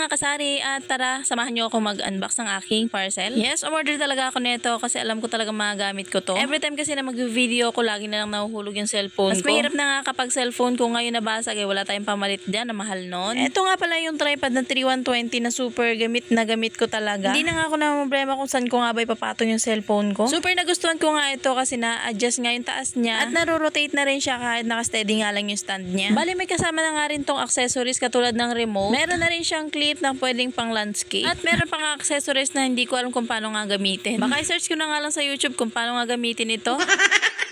mga kasari at tara, samahan nyo ako mag-unbox ng aking parcel. Yes, umorder talaga ako nito kasi alam ko talaga magamit ko to. Every time kasi na mag-video ko, lagi na lang nahuhulog yung cellphone ko. Mas mahirap na nga kapag cellphone ko ngayon nabasag wala tayong pamalit dyan na mahal nun. Ito nga pala yung tripod na 3120 na super gamit ko talaga. Hindi na nga ako na problema kung saan ko nga ba ipapatong yung cellphone ko. Super nagustuhan ko nga ito kasi na-adjust nga yung taas niya at naro-rotate na rin siya kahit naka-steady nga lang yung stand niya. Bali may kasama na nga rin tong accessories katulad ng remote. Meron na rin siyang clip na pwedeng pang landscape. At meron pang accessories na hindi ko alam kung paano nga gamitin. Baka i-search ko na nga lang sa YouTube kung paano nga gamitin ito.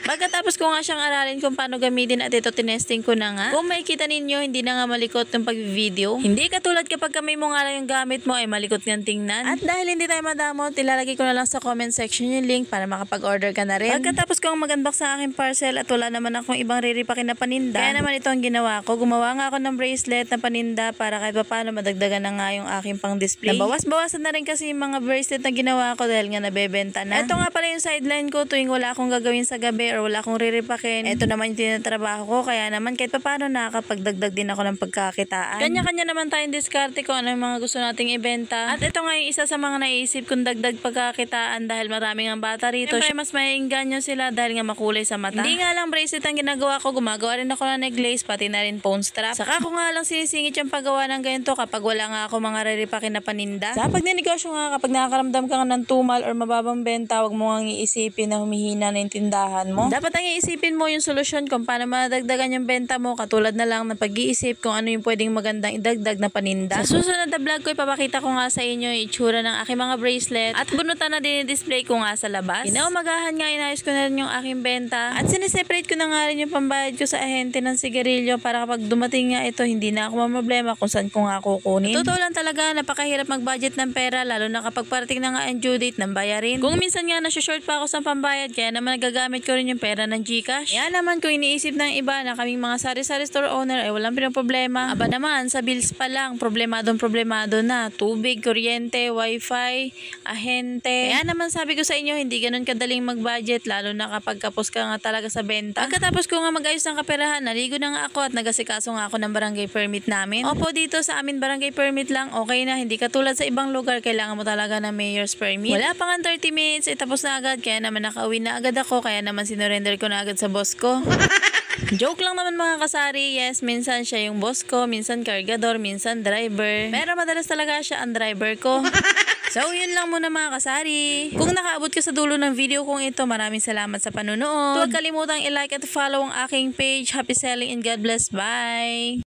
Pagkatapos ko nga siyang aralin kung paano gamitin at ito tinesting ko na nga. Kung makikita ninyo, hindi na nga malikot yung pag-video. Hindi katulad kapag kamay mo nga lang yung gamit mo ay malikot niyang tingnan. At dahil hindi tayo madamot, ilalagay ko na lang sa comment section yung link para makapag-order ka na rin. Pagkatapos ko mag-unbox sa aking parcel at wala naman akong ibang riripakin na paninda, kaya naman ito ang ginawa ko. Gumawa nga ako ng bracelet na paninda para kahit paano madagdagan na nga yung aking pang display. Nabawas-bawasan na rin kasi yung mga bracelet na ginawa ko dahil nga nabebenta na. Ito nga pala yung sideline ko tuwing wala akong gagawin sa gabi or wala akong riripakin. Ito naman yung tinatrabaho ko kaya naman kahit paano nakakapagdagdag din ako ng pagkakitaan. Kanya-kanya naman tayong diskarte ko ano yung mga gusto nating ibenta. At ito nga yung isa sa mga naisip kong dagdag pagkakitaan dahil maraming ang bata rito. Siyempre mas maiinganyo sila dahil nga makulay sa mata. Hindi nga lang bracelet ang ginagawa ko, gumagawa rin ako ng necklace pati na rin phone strap. Saka ko nga lang sinisingit yung paggawa ng ganito kapag wala nga ako mga riripakin na paninda. Sa pagninegosyo nga kapag nakakaramdam ka nga ng tumal or mababang benta, wag mo nga iisipin na humihina na yung tindahan mo. Dapat ang iisipin mo yung solusyon kung paano madagdagan yung benta mo katulad na lang ng pag-iisip kung ano yung pwedeng magandang idagdag na paninda. Sa susunod na vlog ko ipapakita ko nga sa inyo yung itsura ng aking mga bracelet at bunutan na din i-display ko nga sa labas. Kinaumagahan nga inayos ko na rin yung aking benta at sineseparate ko na nga rin yung pambayad ko sa ahente ng sigarilyo para kapag dumating nga ito hindi na ako problema kung saan ko nga kukunin. Totoo lang talaga napakahirap mag-budget ng pera lalo na kapag parating na nga ang due date ng bayarin. Kung minsan nga nasa-short pa ako sa pambayad kaya naman nagagamit ko rin yung pera ng GCash. Kaya naman kung iniisip ng iba na kaming mga sari-sari store owner ay walang problema. Aba naman sa bills pa lang problemado na. Tubig, kuryente, wifi, ahente. Kaya naman sabi ko sa inyo hindi ganun kadaling mag-budget lalo na kapag kapos ka nga talaga sa benta. Pagkatapos ko nga mag-ayos ng kaperahan naligo na nga ako at nagasikaso nga ako ng barangay permit namin. Opo dito sa amin barangay permit lang okay na hindi katulad sa ibang lugar kailangan mo talaga ng mayor's permit. Wala pa nga 30 minutes tapos na agad kaya naman nakauwi na agad ako kaya naman sinurrender ko na agad sa boss ko. Joke lang naman mga kasari, yes, minsan siya yung boss ko, minsan kargador, minsan driver. Pero madalas talaga siya ang driver ko. So, yun lang muna mga kasari. Kung nakaabot ka sa dulo ng video kong ito, maraming salamat sa panunood. Huwag kalimutang i-like at follow ang aking page. Happy selling and God bless. Bye!